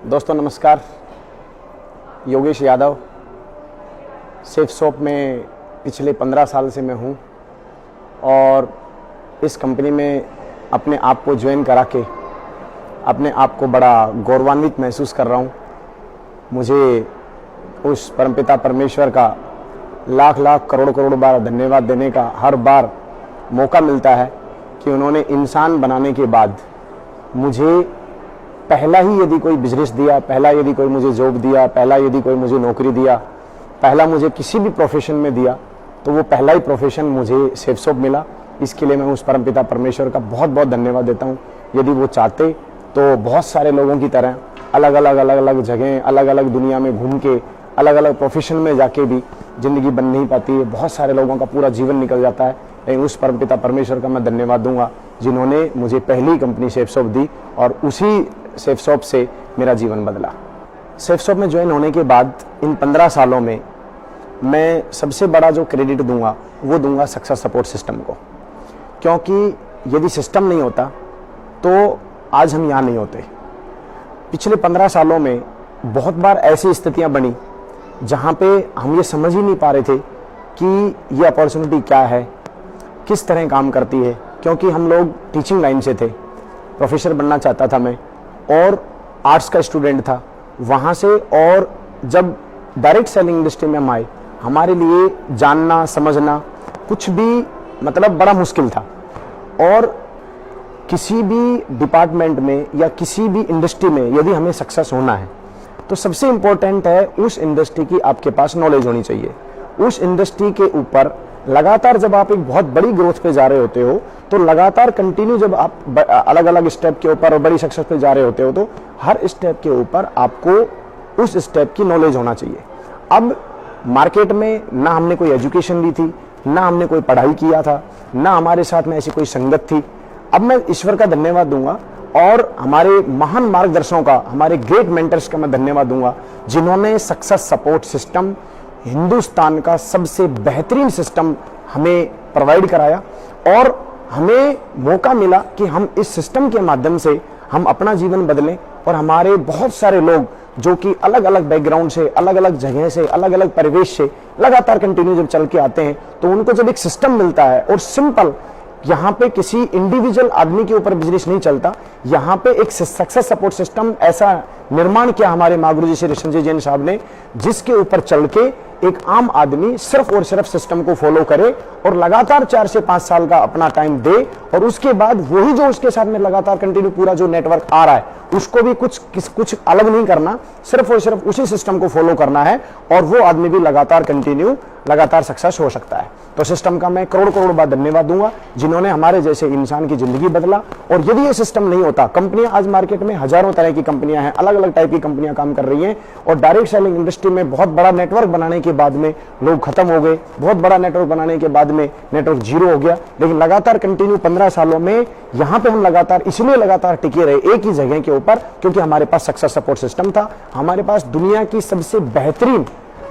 दोस्तों नमस्कार, Yogesh Yadav safe shop में पिछले 15 साल से मैं हूँ और इस कंपनी में अपने आप को ज्वाइन करा के अपने आप को बड़ा गौरवान्वित महसूस कर रहा हूँ। मुझे उस परमपिता परमेश्वर का लाख लाख करोड़ करोड़ बार धन्यवाद देने का हर बार मौका मिलता है कि उन्होंने इंसान बनाने के बाद मुझे पहला ही यदि कोई बिजनेस दिया, पहला यदि कोई मुझे जॉब दिया, पहला यदि कोई मुझे नौकरी दिया, पहला मुझे किसी भी प्रोफेशन में दिया, तो वो पहला ही प्रोफेशन मुझे सेफ शॉप मिला। इसके लिए मैं उस परमपिता परमेश्वर का बहुत बहुत धन्यवाद देता हूँ। यदि वो चाहते तो बहुत सारे लोगों की तरह अलग अलग जगह, अलग अलग दुनिया में घूम के, अलग अलग प्रोफेशन में जाके भी ज़िंदगी बन नहीं पाती है। बहुत सारे लोगों का पूरा जीवन निकल जाता है। लेकिन उस परमपिता परमेश्वर का मैं धन्यवाद दूंगा जिन्होंने मुझे पहली कंपनी सेफ शॉप दी और उसी सेफ शॉप से मेरा जीवन बदला। सेफ शॉप में ज्वाइन होने के बाद इन 15 सालों में मैं सबसे बड़ा जो क्रेडिट दूंगा वो दूंगा सक्सेस सपोर्ट सिस्टम को, क्योंकि यदि सिस्टम नहीं होता तो आज हम यहाँ नहीं होते। पिछले 15 सालों में बहुत बार ऐसी स्थितियाँ बनी जहाँ पे हम ये समझ ही नहीं पा रहे थे कि ये अपॉर्चुनिटी क्या है, किस तरह काम करती है, क्योंकि हम लोग टीचिंग लाइन से थे। प्रोफेसर बनना चाहता था मैं और आर्ट्स का स्टूडेंट था वहाँ से, और जब डायरेक्ट सेलिंग इंडस्ट्री में हम आए हमारे लिए जानना समझना कुछ भी मतलब बड़ा मुश्किल था। और किसी भी डिपार्टमेंट में या किसी भी इंडस्ट्री में यदि हमें सक्सेस होना है तो सबसे इम्पोर्टेंट है उस इंडस्ट्री की आपके पास नॉलेज होनी चाहिए। उस इंडस्ट्री के ऊपर लगातार जब आप एक बहुत बड़ी ग्रोथ पे जा रहे होते हो तो लगातार कंटिन्यू जब आप अलग अलग स्टेप के ऊपर और बड़ी सक्सेस पे जा रहे होते हो तो हर स्टेप के ऊपर आपको उस स्टेप की नॉलेज होना चाहिए। अब मार्केट में ना हमने कोई एजुकेशन ली थी, ना हमने कोई पढ़ाई किया था, ना हमारे साथ में ऐसी कोई संगत थी। अब मैं ईश्वर का धन्यवाद दूंगा और हमारे महान मार्गदर्शकों का, हमारे ग्रेट मेंटर्स का मैं धन्यवाद दूंगा जिन्होंने सक्सेस सपोर्ट सिस्टम हिंदुस्तान का सबसे बेहतरीन सिस्टम हमें प्रोवाइड कराया और हमें मौका मिला कि हम इस सिस्टम के माध्यम से हम अपना जीवन बदलें। और हमारे बहुत सारे लोग जो कि अलग अलग बैकग्राउंड से, अलग अलग जगह से, अलग अलग परिवेश से लगातार कंटिन्यू जब चल के आते हैं तो उनको जब एक सिस्टम मिलता है और सिंपल, यहाँ पे किसी इंडिविजुअल आदमी के ऊपर बिजनेस नहीं चलता, यहाँ पे एक सक्सेस सपोर्ट सिस्टम ऐसा निर्माण किया हमारे गुरुजी श्री संजय जैन साहब ने, जिसके ऊपर चल के एक आम आदमी सिर्फ और सिर्फ सिस्टम को फॉलो करे और लगातार 4 से 5 साल का अपना टाइम दे और उसके बाद वही जो उसके साथ में लगातार कंटिन्यू पूरा जो नेटवर्क आ रहा है उसको भी कुछ अलग नहीं करना, सिर्फ और सिर्फ उसी सिस्टम को फॉलो करना है और वो आदमी भी लगातार सक्सेस हो सकता है। तो सिस्टम का मैं करोड़ करोड़ बार धन्यवाद दूंगा जिन्होंने हमारे जैसे इंसान की जिंदगी बदला। और यदि ये सिस्टम नहीं होता, कंपनियां आज मार्केट में हजारों तरह की कंपनियां हैं, अलग अलग टाइप की कंपनियां काम कर रही हैं और डायरेक्ट सेलिंग इंडस्ट्री में बहुत बड़ा नेटवर्क बनाने के बाद में लोग खत्म हो गए, बहुत बड़ा नेटवर्क बनाने के बाद में नेटवर्क जीरो हो गया। लेकिन लगातार कंटिन्यू 15 सालों में यहाँ पे हम लगातार इसलिए लगातार टिके रहे एक ही जगह के ऊपर क्योंकि हमारे पास सक्सेस सपोर्ट सिस्टम था, हमारे पास दुनिया की सबसे बेहतरीन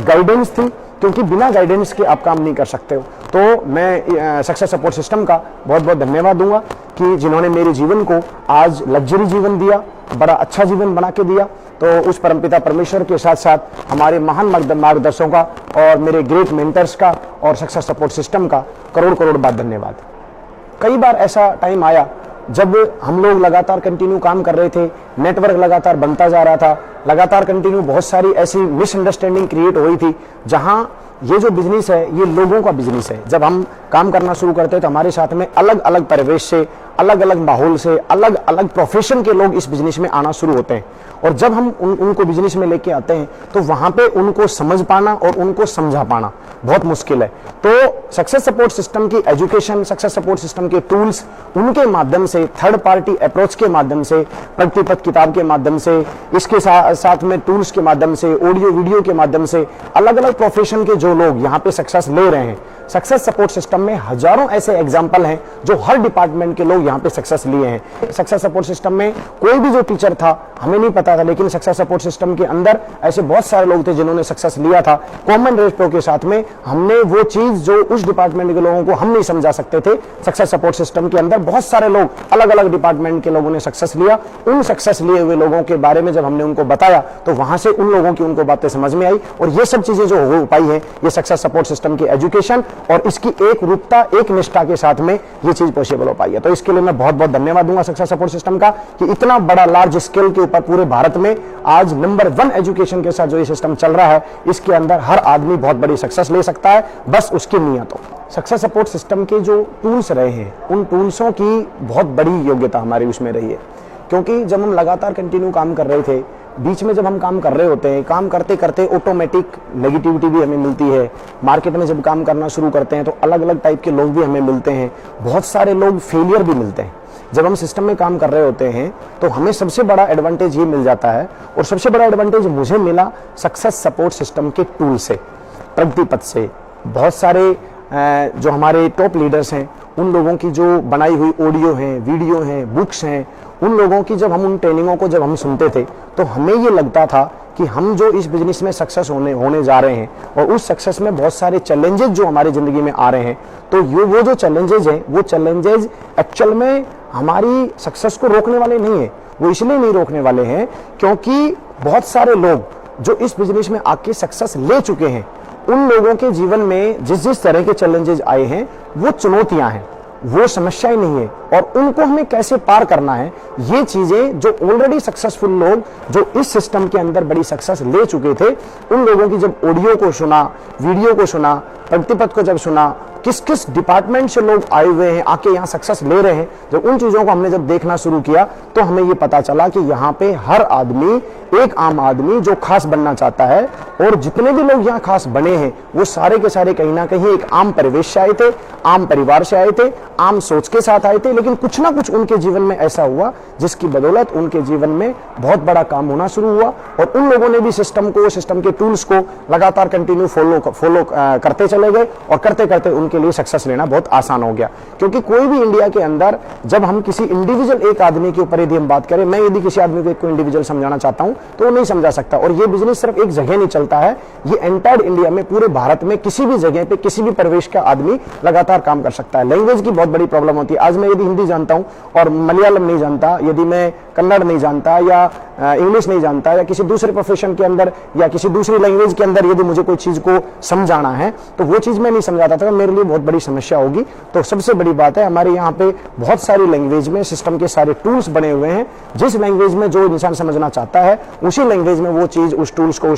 गाइडेंस थी, क्योंकि बिना गाइडेंस के आप काम नहीं कर सकते हो। तो मैं सक्सेस सपोर्ट सिस्टम का बहुत बहुत धन्यवाद दूंगा कि जिन्होंने मेरे जीवन को आज लग्जरी जीवन दिया, बड़ा अच्छा जीवन बना के दिया। तो उस परमपिता परमेश्वर के साथ साथ हमारे महान मार्गदर्शकों का और मेरे ग्रेट मेंटर्स का और सक्सेस सपोर्ट सिस्टम का करोड़ करोड़ बार धन्यवाद। कई बार ऐसा टाइम आया जब हम लोग लगातार कंटिन्यू काम कर रहे थे, नेटवर्क लगातार बनता जा रहा था, लगातार कंटिन्यू बहुत सारी ऐसी मिसअंडरस्टैंडिंग क्रिएट हुई थी जहां ये जो बिजनेस है ये लोगों का बिजनेस है। जब हम काम करना शुरू करते हैं तो हमारे साथ में अलग अलग परिवेश से, अलग अलग माहौल से, अलग अलग प्रोफेशन के लोग इस बिजनेस में आना शुरू होते हैं और जब हम उनको बिजनेस में लेके आते हैं तो वहां पे उनको समझ पाना और उनको समझा पाना बहुत मुश्किल है। तो सक्सेस सपोर्ट सिस्टम की एजुकेशन, सक्सेस सपोर्ट सिस्टम के टूल्स, उनके माध्यम से, थर्ड पार्टी अप्रोच के माध्यम से, प्रतिपद किताब के माध्यम से, इसके साथ में टूल्स के माध्यम से, ऑडियो वीडियो के माध्यम से, अलग अलग प्रोफेशन के जो लोग यहाँ पे सक्सेस ले रहे हैं, सक्सेस सपोर्ट सिस्टम में हजारों ऐसे एग्जाम्पल हैं जो हर डिपार्टमेंट के लोग यहाँ पे सक्सेस लिए हैं। सक्सेस सपोर्ट सिस्टम में कोई भी जो टीचर था हमें नहीं पता था, लेकिन सक्सेस सपोर्ट सिस्टम के अंदर ऐसे बहुत सारे लोग थे जिन्होंने सक्सेस लिया था। कॉमन रेशियो के साथ में हमने वो चीज जो उस डिपार्टमेंट के लोगों को हम नहीं समझा सकते थे, सक्सेस सपोर्ट सिस्टम के अंदर बहुत सारे लोग अलग अलग डिपार्टमेंट के लोगों ने सक्सेस लिया। उन सक्सेस लिए हुए लोगों के बारे में जब हमने उनको बताया तो वहां से उन लोगों की उनको बातें समझ में आई, और ये सब चीजें जो हो पाई है ये सक्सेस सपोर्ट सिस्टम की एजुकेशन और इसकी एक रूपता, एक निष्ठा के साथ में ये चीज पॉसिबल हो पाई है। तो इसके लिए मैं बहुत बहुत धन्यवाद दूंगा सक्सेस सपोर्ट सिस्टम का कि इतना बड़ा लार्ज स्केल के ऊपर पूरे भारत में आज नंबर 1 एजुकेशन के साथ जो ये सिस्टम चल रहा है, इसके अंदर हर आदमी बहुत बड़ी सक्सेस ले सकता है, बस उसकी नीयत हो। सक्सेस सपोर्ट सिस्टम के जो टूल्स रहे हैं उन टूल्सों की बहुत बड़ी योग्यता हमारी उसमें रही है, क्योंकि जब हम लगातार कंटिन्यू काम कर रहे थे, बीच में जब हम काम कर रहे होते हैं, काम करते करते ऑटोमेटिक नेगेटिविटी भी हमें मिलती है। मार्केट में जब काम करना शुरू करते हैं तो अलग अलग टाइप के लोग भी हमें मिलते हैं, बहुत सारे लोग फेलियर भी मिलते हैं। जब हम सिस्टम में काम कर रहे होते हैं तो हमें सबसे बड़ा एडवांटेज ये मिल जाता है, और सबसे बड़ा एडवांटेज मुझे मिला सक्सेस सपोर्ट सिस्टम के टूल से, प्रगति पथ से। बहुत सारे जो हमारे टॉप लीडर्स हैं उन लोगों की जो बनाई हुई ऑडियो हैं, वीडियो हैं, बुक्स हैं, उन लोगों की जब हम उन ट्रेनिंगों को जब हम सुनते थे तो हमें ये लगता था कि हम जो इस बिजनेस में सक्सेस होने जा रहे हैं और उस सक्सेस में बहुत सारे चैलेंजेस जो हमारी जिंदगी में आ रहे हैं, तो वो जो चैलेंजेस हैं वो चैलेंजेस एक्चुअल में हमारी सक्सेस को रोकने वाले नहीं है। वो इसलिए नहीं रोकने वाले हैं क्योंकि बहुत सारे लोग जो इस बिजनेस में आके सक्सेस ले चुके हैं, उन लोगों के जीवन में जिस जिस तरह के चैलेंजेस आए हैं वो चुनौतियां हैं, वो समस्याएं नहीं है, और उनको हमें कैसे पार करना है, ये चीजें जो ऑलरेडी सक्सेसफुल लोग जो इस सिस्टम के अंदर बड़ी सक्सेस ले चुके थे, उन लोगों की जब ऑडियो को सुना, वीडियो को सुना, प्रगति पथ को जब सुना, किस किस डिपार्टमेंट से लोग आए हुए हैं, आके यहाँ सक्सेस ले रहे हैं, जब उन चीजों को हमने जब देखना शुरू किया तो हमें ये पता चला कि यहाँ पे हर आदमी, एक आम आदमी जो खास बनना चाहता है, और जितने भी लोग यहाँ खास बने हैं वो सारे के सारे कहीं ना कहीं एक आम परिवेश से आए थे, आम परिवार से आए थे, आम सोच के साथ आए थे, लेकिन कुछ ना कुछ उनके जीवन में ऐसा हुआ जिसकी बदौलत उनके जीवन में बहुत बड़ा काम होना शुरू हुआ, और उन लोगों ने भी सिस्टम को, सिस्टम के टूल्स को लगातार कंटिन्यू फॉलो करते चले गए, और करते करते उनके लिए सक्सेस लेना बहुत आसान हो गया। क्योंकि कोई भी इंडिया के अंदर जब हम किसी इंडिविजुअल एक आदमी के ऊपर यदि हम बात करें, मैं यदि किसी आदमी को इंडिविजुअल समझाना चाहता हूं तो वो नहीं समझा सकता, और ये बिजनेस सिर्फ एक जगह नहीं चलता है, ये एंटायर इंडिया में, पूरे भारत में किसी भी जगह पे किसी भी परिवेश का आदमी लगातार काम कर सकता है। लैंग्वेज की बहुत बड़ी प्रॉब्लम होती है। आज मैं यदि हिंदी जानता हूं और मलयालम नहीं जानता, यदि मैं कन्नड़ नहीं जानता या इंग्लिश नहीं जानता, या किसी दूसरे प्रोफेशन के अंदर या किसी दूसरी लैंग्वेज के अंदर यदि मुझे कोई चीज को समझाना है तो वो चीज मैं नहीं समझाता था, मेरे लिए बहुत बड़ी समस्या होगी। तो सबसे बड़ी बात है, हमारे यहाँ पे बहुत सारी लैंग्वेज में सिस्टम के सारे टूल्स बने हुए हैं, जिस लैंग्वेज में जो इंसान समझना चाहता है उसी लैंग्वेज में वो चीज, उस टूल्स को,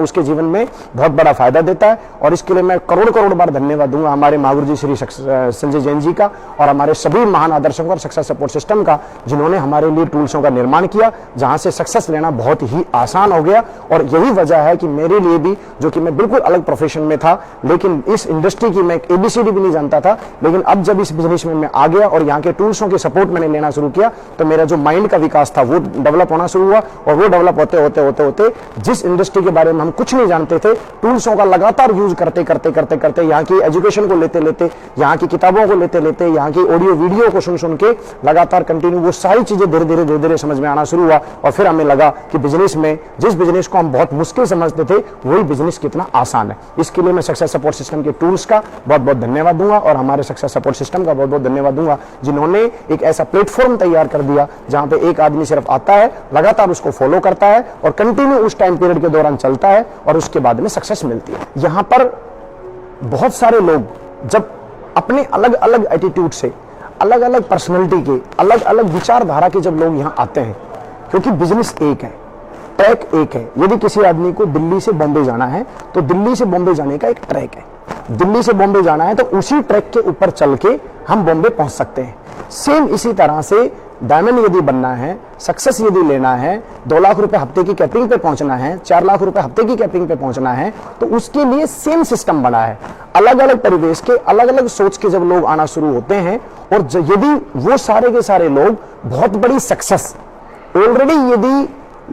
उसके जीवन में बहुत बड़ा फायदा देता है। और इसके लिए मैं करोड़ करोड़ बार धन्यवाद दूंगा हमारे महागुरु जी श्री संजय जैन जी का, और हमारे सभी महान आदर्शों और सक्सेस सपोर्ट सिस्टम का, जिन्होंने हमारे लिए टूल्सों का निर्माण किया, जहां से सक्सेस लेना बहुत ही आसान हो गया। और यही वजह है कि मेरे लिए भी, जो कि मैं बिल्कुल अलग प्रोफेशन में था, लेकिन इस इंडस्ट्री की मैं ABCD भी नहीं जानता था, लेकिन अब जब इस बिजनेस में मैं आ गया और यहाँ के टूल्सों के सपोर्ट मैंने लेना शुरू किया तो मेरा जो माइंड का विकास था वो डेवलप होना शुरू हुआ, और वो डेवलप होते होते होते होते जिस इंडस्ट्री के बारे में हम कुछ नहीं जानते थे, टूल्सों का लगातार यूज करते करते करते करते, यहाँ की एजुकेशन को लेते लेते, यहाँ की किताबों को लेते लेते, यहाँ की ऑडियो वीडियो को सुन सुन के लगातार कंटिन्यू वो सारी चीजें धीरे धीरे धीरे धीरे समझ में आना शुरू हुआ। और फिर हमें लगा कि बिजनेस में, जिस बिजनेस को हम बहुत मुश्किल समझते थे, वही बिजनेस कितना आसान है। इसके लिए मैं सक्सेस सपोर्ट सिस्टम के टूल्स का बहुत बहुत धन्यवाद दूंगा, और हमारे सक्सेस सपोर्ट सिस्टम का बहुत बहुत धन्यवाद दूंगा, जिन्होंने एक ऐसा प्लेटफॉर्म तैयार कर दिया जहां पे एक आदमी सिर्फ आता है, लगातार उसको फॉलो करता है और कंटिन्यू उस टाइम पीरियड के दौरान चलता है, और उसके बाद में सक्सेस मिलती है। यहां पर बहुत सारे लोग जब अपने अलग अलग एटीट्यूड से, अलग अलग पर्सनैलिटी के, अलग अलग विचारधारा के जब लोग यहाँ आते हैं, क्योंकि बिजनेस एक है, ट्रैक एक है। यदि किसी आदमी को दिल्ली से बॉम्बे जाना है तो दिल्ली से बॉम्बे जाने का एक ट्रैक है, दिल्ली से बॉम्बे जाना है तो उसी ट्रैक के ऊपर चल के हम बॉम्बे पहुंच सकते हैं। सेम इसी तरह से डायमंड यदि बनना है, सक्सेस यदि लेना है, 2 लाख रुपए हफ्ते की कैपिंग पे पहुंचना है, 4 लाख रुपए हफ्ते की कैपिंग पे पहुंचना है, तो उसके लिए सेम सिस्टम बना है। अलग अलग परिवेश के, अलग अलग सोच के जब लोग आना शुरू होते हैं, और यदि वो सारे के सारे लोग बहुत बड़ी सक्सेस ऑलरेडी यदि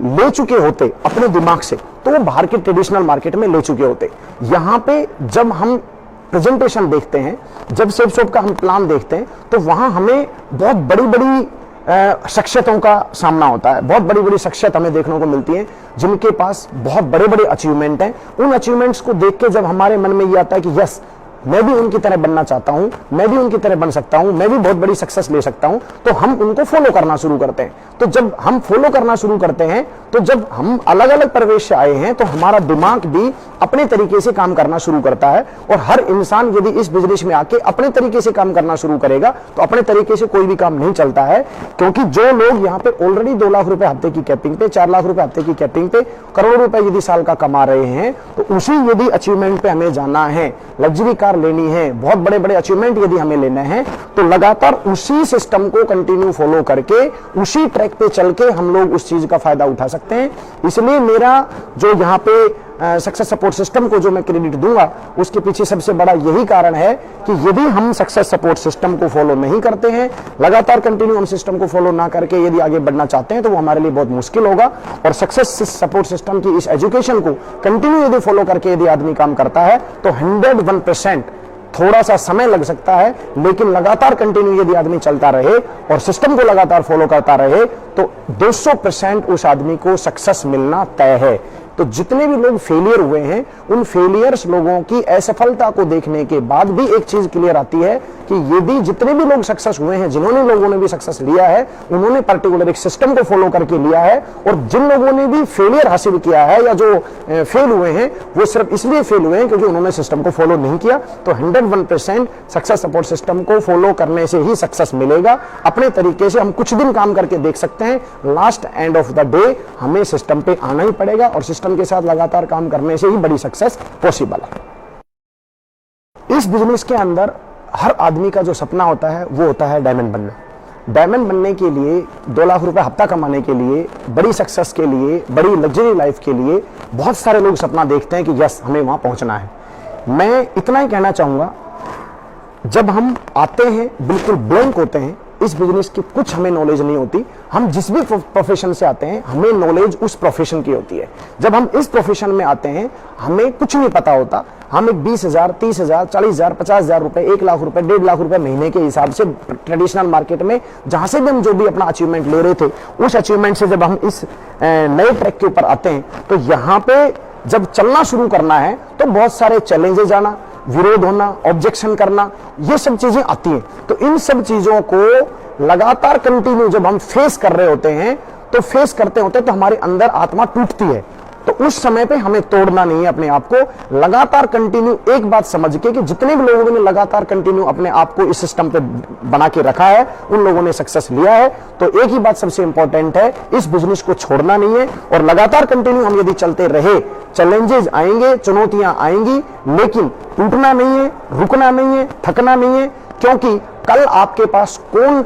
ले चुके होते अपने दिमाग से, तो वो बाहर के ट्रेडिशनल मार्केट में ले चुके होते। यहां पे जब हम प्रेजेंटेशन देखते हैं, जब सेफ शॉप का हम प्लान देखते हैं, तो वहां हमें बहुत बड़ी बड़ी शख्सियतों का सामना होता है। बहुत बड़ी बड़ी शख्सियत हमें देखने को मिलती है जिनके पास बहुत बड़े बड़े अचीवमेंट हैं। उन अचीवमेंट्स को देख के जब हमारे मन में ये आता है कि यस, मैं भी उनकी तरह बनना चाहता हूं, मैं भी उनकी तरह बन सकता हूं, मैं भी बहुत बड़ी सक्सेस ले सकता हूं, तो हम उनको फॉलो करना शुरू करते हैं। तो जब हम फॉलो करना शुरू करते हैं, तो जब हम अलग अलग परिवेश से आए हैं, तो हमारा दिमाग भी अपने तरीके से काम करना शुरू करता है। और हर इंसान यदि इस बिजनेस में आके अपने तरीके से काम करना शुरू करेगा, तो अपने तरीके से कोई भी काम नहीं चलता है। क्योंकि जो लोग यहाँ पे ऑलरेडी 2 लाख रुपए हफ्ते की कैपिंग पे, 4 लाख रुपए हफ्ते की कैपिंग पे, करोड़ों रुपए यदि साल का कमा रहे हैं, तो उसी यदि अचीवमेंट पे हमें जाना है, लग्जरी कार लेनी है, बहुत बड़े बड़े अचीवमेंट यदि हमें लेना है, तो लगातार उसी सिस्टम को कंटिन्यू फॉलो करके, उसी ट्रैक पे चल के हम लोग उस चीज का फायदा उठा सकते हैं। इसलिए मेरा जो यहाँ पे सक्सेस सपोर्ट सिस्टम को जो मैं क्रेडिट दूंगा, उसके पीछे सबसे बड़ा यही कारण है कि यदि हम सक्सेस सपोर्ट सिस्टम को फॉलो नहीं करते हैं, लगातार कंटिन्यू हम सिस्टम को फॉलो ना करके यदि आगे बढ़ना चाहते हैं, तो वो हमारे लिए बहुत मुश्किल होगा। और सक्सेस सपोर्ट सिस्टम की इस एजुकेशन को कंटिन्यू यदि फॉलो करके यदि आदमी काम करता है, तो 101% थोड़ा सा समय लग सकता है, लेकिन लगातार कंटिन्यू यदि आदमी चलता रहे और सिस्टम को लगातार फॉलो करता रहे, तो 200% उस आदमी को सक्सेस मिलना तय है। तो जितने भी लोग फेलियर हुए हैं, उन फेलियर्स लोगों की असफलता को देखने के बाद भी एक चीज क्लियर आती है कि यदि जितने भी लोग सक्सेस हुए हैं, जिन्होंने लोगों ने भी सक्सेस लिया है, उन्होंने पर्टिकुलर एक सिस्टम को फॉलो करके लिया है। और जिन लोगों ने भी फेलियर हासिल किया है या जो फेल हुए हैं, वो सिर्फ इसलिए फेल हुए हैं क्योंकि उन्होंने सिस्टम को फॉलो नहीं किया। तो 101% सक्सेस सपोर्ट सिस्टम को फॉलो करने से ही सक्सेस मिलेगा। अपने तरीके से हम कुछ दिन काम करके देख सकते हैं, last end of the day हमें सिस्टम पे आना ही पड़ेगा और सिस्टम के साथ लगातार काम करने से ही बड़ी सक्सेस पॉसिबल है। इस बिजनेस के अंदर हर आदमी का जो सपना होता है, वो होता है डायमंड बनना। डायमंड बनने के लिए, 2 लाख रुपए हफ्ता कमाने के लिए, बड़ी सक्सेस के लिए, बड़ी लग्जरी लाइफ के लिए बहुत सारे लोग सपना देखते हैं कि यस, हमें वहां पहुंचना है। मैं इतना ही कहना चाहूंगा, जब हम आते हैं बिल्कुल ब्लैंक होते हैं, इस बिजनेस की कुछ हमें नॉलेज नहीं होती। हम जिस भी प्रोफेशन से आते हैं, हमें नॉलेज उस प्रोफेशन की होती है। जब हम इस प्रोफेशन में आते हैं, हमें कुछ नहीं पता होता। हम एक 20,000, 30,000, 40,000, 50,000 रुपए, 1 लाख रुपए, 1.5 लाख रुपए महीने के हिसाब से ट्रेडिशनल मार्केट में जहां से भी हम जो भी अपना अचीवमेंट ले रहे थे, उस अचीवमेंट से जब हम इस नए ट्रैक के ऊपर आते हैं, तो यहाँ पे जब चलना शुरू करना है, तो बहुत सारे चैलेंजेस आना, विरोध होना, ऑब्जेक्शन करना, ये सब चीजें आती हैं। तो इन सब चीजों को लगातार कंटिन्यू जब हम फेस कर रहे होते हैं, तो फेस करते होते तो हमारे अंदर आत्मा टूटती है। तो उस समय पे हमें तोड़ना नहीं है अपने आप को, लगातार कंटिन्यू एक बात समझ के कि जितने भी लोगों ने लगातार कंटिन्यू अपने आप को इस सिस्टम पे बना के रखा है, उन लोगों ने सक्सेस लिया है। तो एक ही बात सबसे इंपॉर्टेंट है, इस बिजनेस को छोड़ना नहीं है और लगातार कंटिन्यू हम यदि चलते रहे, चैलेंजेस आएंगे, चुनौतियां आएंगी, लेकिन टूटना नहीं है, रुकना नहीं है, थकना नहीं है। क्योंकि कल आपके पास कौन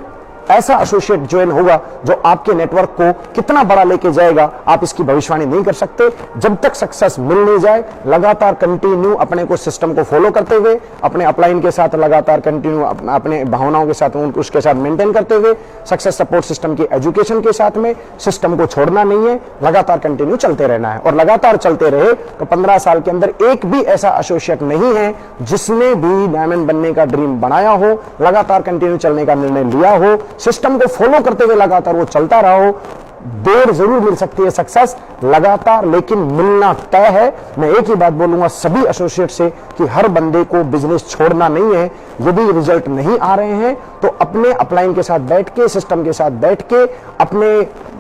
ऐसा एसोसिएट ज्वाइन होगा जो आपके नेटवर्क को कितना बड़ा लेके जाएगा, आप इसकी भविष्यवाणी नहीं कर सकते। जब तक सक्सेस मिल नहीं जाए, लगातार कंटिन्यू अपने को सिस्टम को फॉलो करते हुए, अपने अपलाइन के साथ लगातार कंटिन्यू अपने भावनाओं के साथ उसके साथ मेंटेन करते हुए, सक्सेस सपोर्ट सिस्टम की एजुकेशन के साथ में सिस्टम को छोड़ना नहीं है, लगातार कंटिन्यू चलते रहना है। और लगातार चलते रहे तो 15 साल के अंदर एक भी ऐसा एसोसिएट नहीं है जिसने भी डायमंड बनने का ड्रीम बनाया हो, लगातार कंटिन्यू चलने का निर्णय लिया हो, सिस्टम को फॉलो करते हुए लगातार वो चलता रहा हो। देर जरूर मिल सकती है सक्सेस, लगातार लेकिन मिलना तय है। मैं एक ही बात बोलूंगा सभी एसोसिएट से कि हर बंदे को बिजनेस छोड़ना नहीं है। यदि रिजल्ट नहीं आ रहे हैं तो अपने अपलाइन के साथ बैठ के, सिस्टम के साथ बैठ के, अपने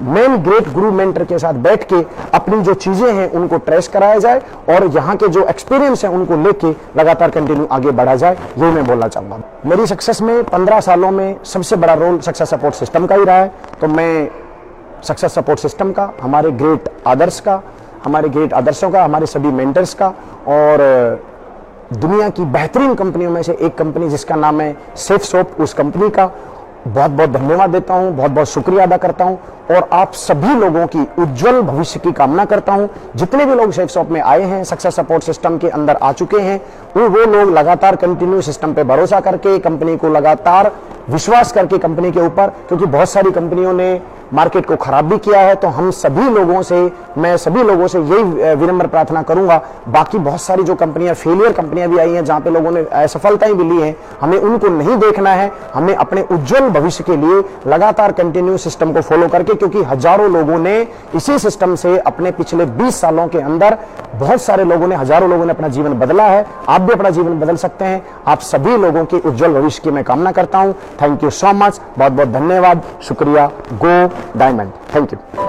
मेन ग्रेट गुरु मेंटर के साथ बैठ के अपनी जो चीजें हैं उनको ट्रेस कराया जाए और यहाँ के जो एक्सपीरियंस है उनको लेके लगातार कंटिन्यू आगे बढ़ा जाए। यही मैं बोलना चाहूंगा। मेरी सक्सेस में 15 सालों में सबसे बड़ा रोल सक्सेस सपोर्ट सिस्टम का ही रहा है। तो मैं सक्सेस सपोर्ट सिस्टम का, हमारे ग्रेट आदर्श का, हमारे ग्रेट आदर्शों का, हमारे सभी मेंटर्स का और दुनिया की बेहतरीन कंपनियों में से एक कंपनी जिसका नाम है सेफ शॉप, उस कंपनी का बहुत बहुत धन्यवाद देता हूं, बहुत बहुत शुक्रिया अदा करता हूं और आप सभी लोगों की उज्जवल भविष्य की कामना करता हूं। जितने भी लोग सेफ शॉप में आए हैं, सक्सेस सपोर्ट सिस्टम के अंदर आ चुके हैं, वो लोग लगातार कंटिन्यू सिस्टम पे भरोसा करके, कंपनी को लगातार विश्वास करके कंपनी के ऊपर, क्योंकि बहुत सारी कंपनियों ने मार्केट को खराब भी किया है। तो हम सभी लोगों से, मैं सभी लोगों से यही विनम्र प्रार्थना करूंगा, बाकी बहुत सारी जो कंपनियां, फेलियर कंपनियां भी आई हैं जहां पे लोगों ने असफलताएं भी ली हैं, हमें उनको नहीं देखना है। हमें अपने उज्जवल भविष्य के लिए लगातार कंटिन्यू सिस्टम को फॉलो करके, क्योंकि हजारों लोगों ने इसी सिस्टम से अपने पिछले 20 सालों के अंदर, बहुत सारे लोगों ने, हजारों लोगों ने अपना जीवन बदला है। आप भी अपना जीवन बदल सकते हैं। आप सभी लोगों के उज्जवल भविष्य की मैं कामना करता हूं। थैंक यू सो मच, बहुत बहुत धन्यवाद, शुक्रिया। गो डायमंड। Thank you.